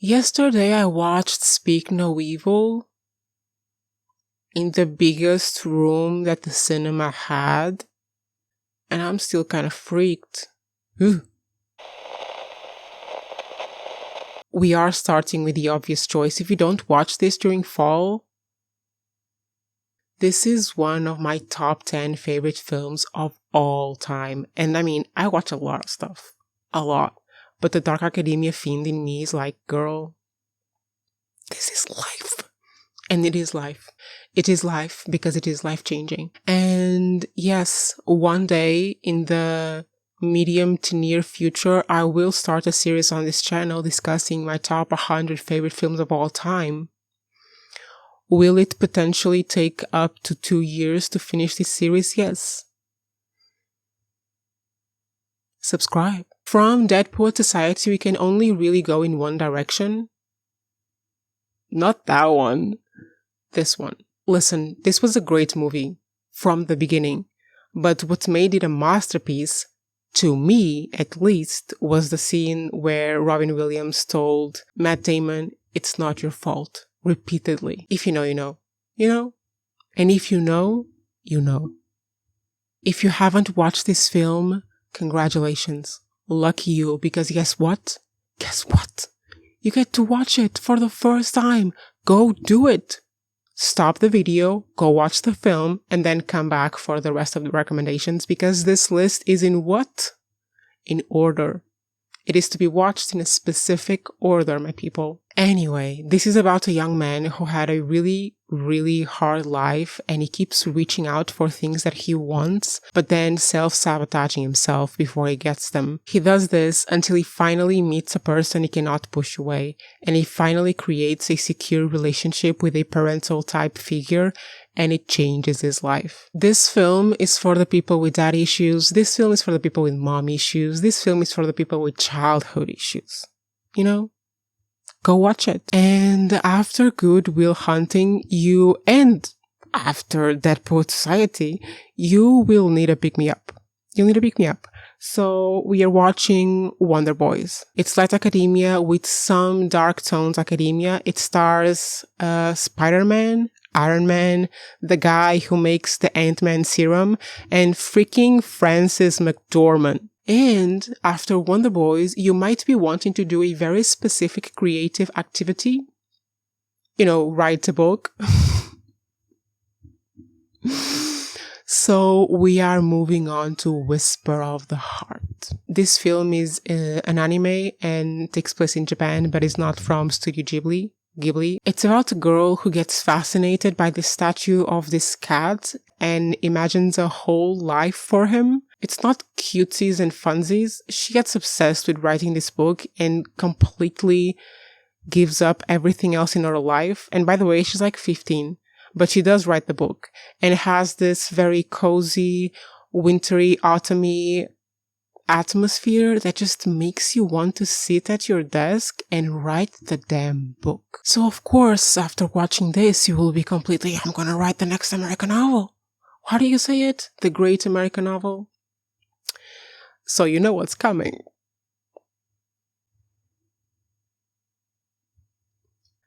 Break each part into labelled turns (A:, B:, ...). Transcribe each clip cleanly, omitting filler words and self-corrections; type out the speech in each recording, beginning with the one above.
A: Yesterday I watched Speak No Evil in the biggest room that the cinema had, and I'm still kind of freaked. Ooh. We are starting with the obvious choice. If you don't watch this during fall, this is one of my top 10 favorite films of all time. And I mean, I watch a lot of stuff. A lot. But the Dark Academia fiend in me is like, girl, this is life. And it is life. It is life because it is life-changing. And yes, one day in the medium to near future, I will start a series on this channel discussing my top 100 favorite films of all time. Will it potentially take up to 2 years to finish this series? Yes. Subscribe. From Dead Poet Society, we can only really go in one direction. Not that one. This one. Listen, this was a great movie from the beginning, but what made it a masterpiece, to me at least, was the scene where Robin Williams told Matt Damon, "It's not your fault," repeatedly. If you know, you know. You know? And if you know, you know. If you haven't watched this film, congratulations. Lucky you, because guess what? Guess what? You get to watch it for the first time. Go do it. Stop the video, go watch the film, and then come back for the rest of the recommendations, because this list is in what? In order. It is to be watched in a specific order, my people. Anyway, this is about a young man who had a really, really hard life, and he keeps reaching out for things that he wants, but then self-sabotaging himself before he gets them. He does this until he finally meets a person he cannot push away, and he finally creates a secure relationship with a parental type figure, and it changes his life. This film is for the people with dad issues. This film is for the people with mom issues. This film is for the people with childhood issues. You know? Go watch it. And after Good Will Hunting, and after Dead Poet Society, you will need a pick-me-up. You'll need a pick-me-up. So we are watching Wonder Boys. It's light academia with some dark tones academia. It stars Spider-Man, Iron Man, the guy who makes the Ant-Man serum, and freaking Frances McDormand. And after Wonder Boys, you might be wanting to do a very specific creative activity. You know, write a book. So we are moving on to Whisper of the Heart. This film is an anime and takes place in Japan, but is not from Studio Ghibli. It's about a girl who gets fascinated by the statue of this cat and imagines a whole life for him. It's not cutesies and funsies. She gets obsessed with writing this book and completely gives up everything else in her life. And by the way, she's like 15, but she does write the book. And it has this very cozy, wintry, autumny atmosphere that just makes you want to sit at your desk and write the damn book. So of course, after watching this, you will be completely, I'm gonna write the next American novel. How do you say it? The great American novel? So you know what's coming.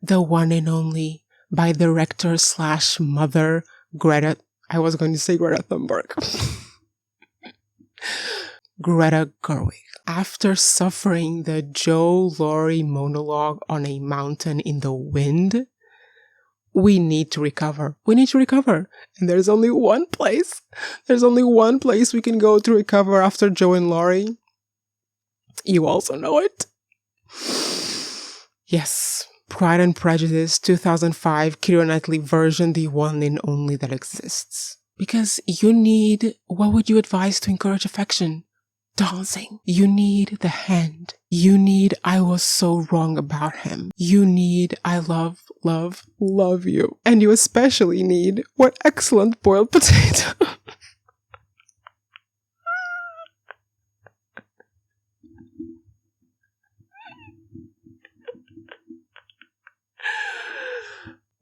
A: The one and only by director/mother Greta. I was going to say Greta Thunberg. Greta Gerwig. After suffering the Joe Laurie monologue on a mountain in the wind, we need to recover. We need to recover. And there's only one place. There's only one place we can go to recover after Joe and Laurie. You also know it. Yes. Pride and Prejudice 2005 Keira Knightley version, the one and only that exists. Because you need, what would you advise to encourage affection? Dancing. You need the hand. You need I was so wrong about him. You need I love, love, love you. And you especially need what excellent boiled potato.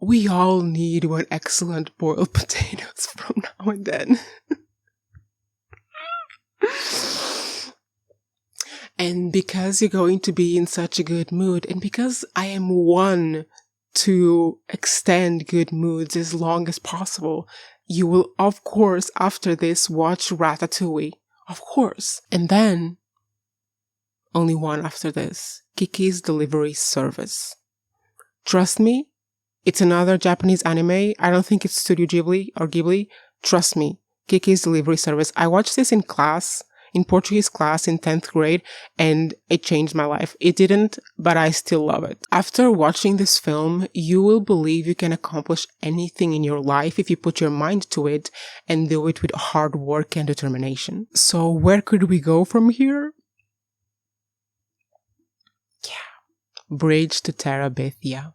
A: We all need one excellent boiled potatoes from now and then. And because you're going to be in such a good mood, and because I am one to extend good moods as long as possible, you will, of course, after this, watch Ratatouille. Of course. And then, only one after this, Kiki's Delivery Service. Trust me, it's another Japanese anime. I don't think it's Studio Ghibli or Ghibli. Trust me, Kiki's Delivery Service. I watched this in class, in Portuguese class in 10th grade, and it changed my life. It didn't, but I still love it. After watching this film, you will believe you can accomplish anything in your life if you put your mind to it and do it with hard work and determination. So where could we go from here? Yeah. Bridge to Terabithia.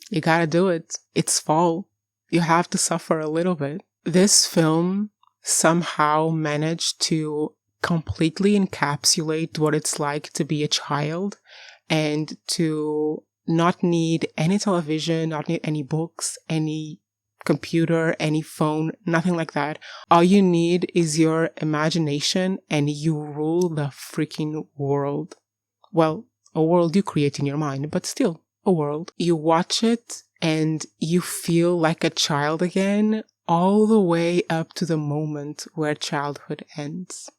A: You gotta do it. It's fall. You have to suffer a little bit. This film somehow managed to completely encapsulate what it's like to be a child and to not need any television, not need any books, any computer, any phone, nothing like that. All you need is your imagination and you rule the freaking world. Well, a world you create in your mind, but still a world. You watch it and you feel like a child again, all the way up to the moment where childhood ends.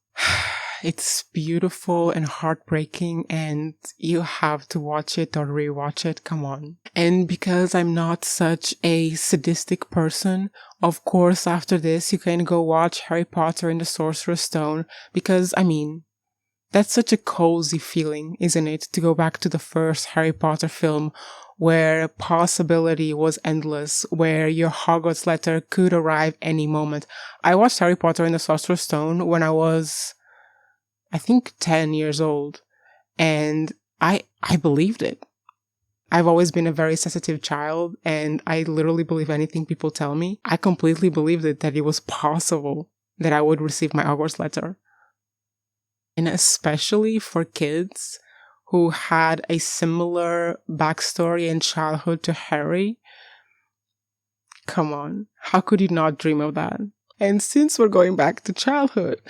A: It's beautiful and heartbreaking, and you have to watch it or rewatch it. Come on. And because I'm not such a sadistic person, of course, after this, you can go watch Harry Potter and the Sorcerer's Stone, because, I mean, that's such a cozy feeling, isn't it? To go back to the first Harry Potter film where possibility was endless, where your Hogwarts letter could arrive any moment. I watched Harry Potter and the Sorcerer's Stone when I was, I think, 10 years old. And I believed it. I've always been a very sensitive child, and I literally believe anything people tell me. I completely believed it, that it was possible that I would receive my Hogwarts letter. And especially for kids who had a similar backstory and childhood to Harry. Come on, how could you not dream of that? And since we're going back to childhood,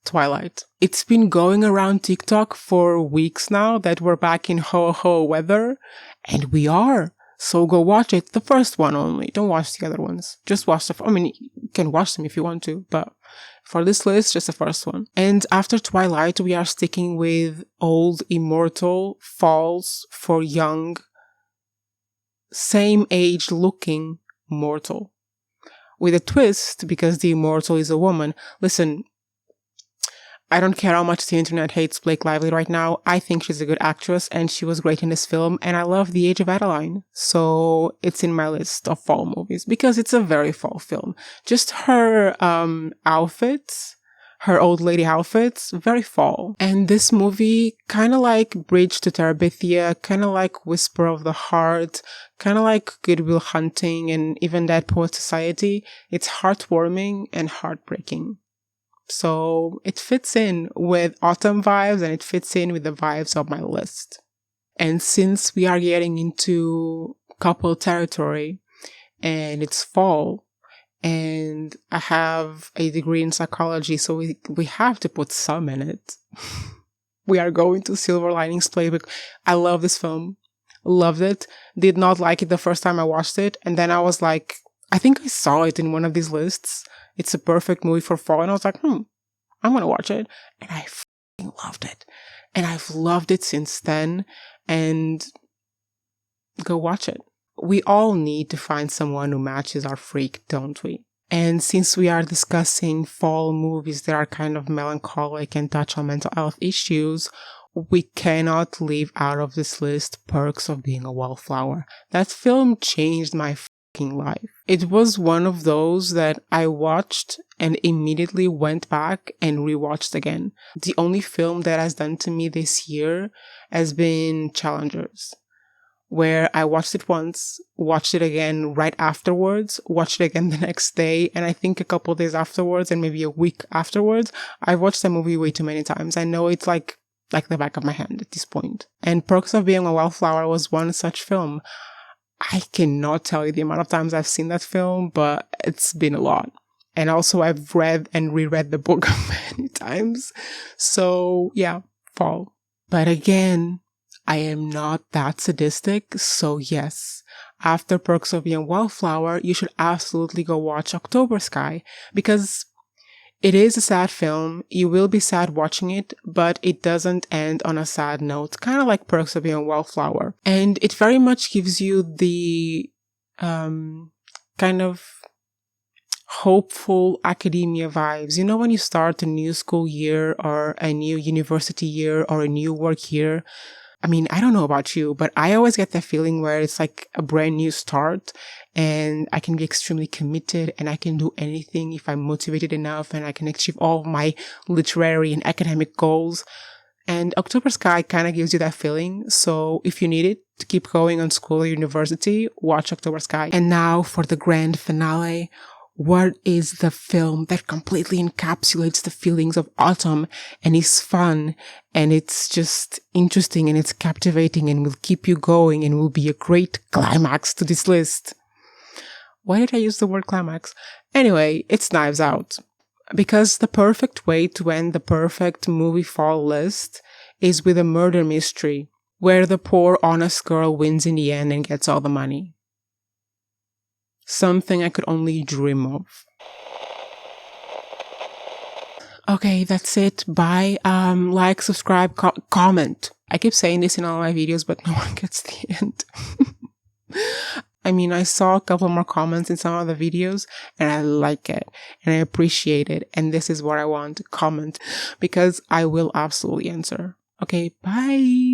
A: Twilight. It's been going around TikTok for weeks now that we're back in ho-ho weather, and we are. So go watch it, the first one only. Don't watch the other ones. Just watch I mean, you can watch them if you want to, but for this list, just the first one. And after Twilight, we are sticking with old, immortal falls for young, same age looking mortal. With a twist, because the immortal is a woman. Listen, I don't care how much the internet hates Blake Lively right now. I think she's a good actress and she was great in this film, and I love The Age of Adeline. So it's in my list of fall movies because it's a very fall film. Just her outfits, her old lady outfits, very fall. And this movie, kind of like Bridge to Terabithia, kind of like Whisper of the Heart, kind of like Good Will Hunting and even Dead Poet Society, it's heartwarming and heartbreaking. So it fits in with autumn vibes and it fits in with the vibes of my list. And since we are getting into couple territory and it's fall and I have a degree in psychology, so we have to put some in it. We are going to Silver Linings Playbook. I love this film. Loved it. Did not like it the first time I watched it. And then I was like, I think I saw it in one of these lists. It's a perfect movie for fall. And I was like, I'm going to watch it. And I fucking loved it. And I've loved it since then. And go watch it. We all need to find someone who matches our freak, don't we? And since we are discussing fall movies that are kind of melancholic and touch on mental health issues, we cannot leave out of this list Perks of Being a Wallflower. That film changed my life. It was one of those that I watched and immediately went back and rewatched again. The only film that has done to me this year has been Challengers, where I watched it once, watched it again right afterwards, watched it again the next day, and I think a couple of days afterwards and maybe a week afterwards. I've watched the movie way too many times. I know it's like the back of my hand at this point. And Perks of Being a Wallflower was one such film. I cannot tell you the amount of times I've seen that film, but it's been a lot. And also I've read and reread the book many times. So yeah, fall. But again, I am not that sadistic. So yes, after Perks of Being a Wallflower, you should absolutely go watch October Sky, because it is a sad film. You will be sad watching it, but it doesn't end on a sad note, kind of like Perks of Being a Wallflower. And it very much gives you the kind of hopeful academia vibes. You know, when you start a new school year or a new university year or a new work year, I mean, I don't know about you, but I always get that feeling where it's like a brand new start and I can be extremely committed and I can do anything if I'm motivated enough and I can achieve all of my literary and academic goals. And October Sky kind of gives you that feeling. So if you need it to keep going on school or university, watch October Sky. And now for the grand finale. What is the film that completely encapsulates the feelings of autumn and is fun and it's just interesting and it's captivating and will keep you going and will be a great climax to this list? Why did I use the word climax? Anyway, it's Knives Out. Because the perfect way to end the perfect movie fall list is with a murder mystery where the poor honest girl wins in the end and gets all the money. Something I could only dream of. Okay, that's it. Bye. Like, subscribe, comment. I keep saying this in all my videos, but no one gets the end. I mean, I saw a couple more comments in some of the videos and I like it and I appreciate it. And this is what I want to comment because I will absolutely answer. Okay, bye.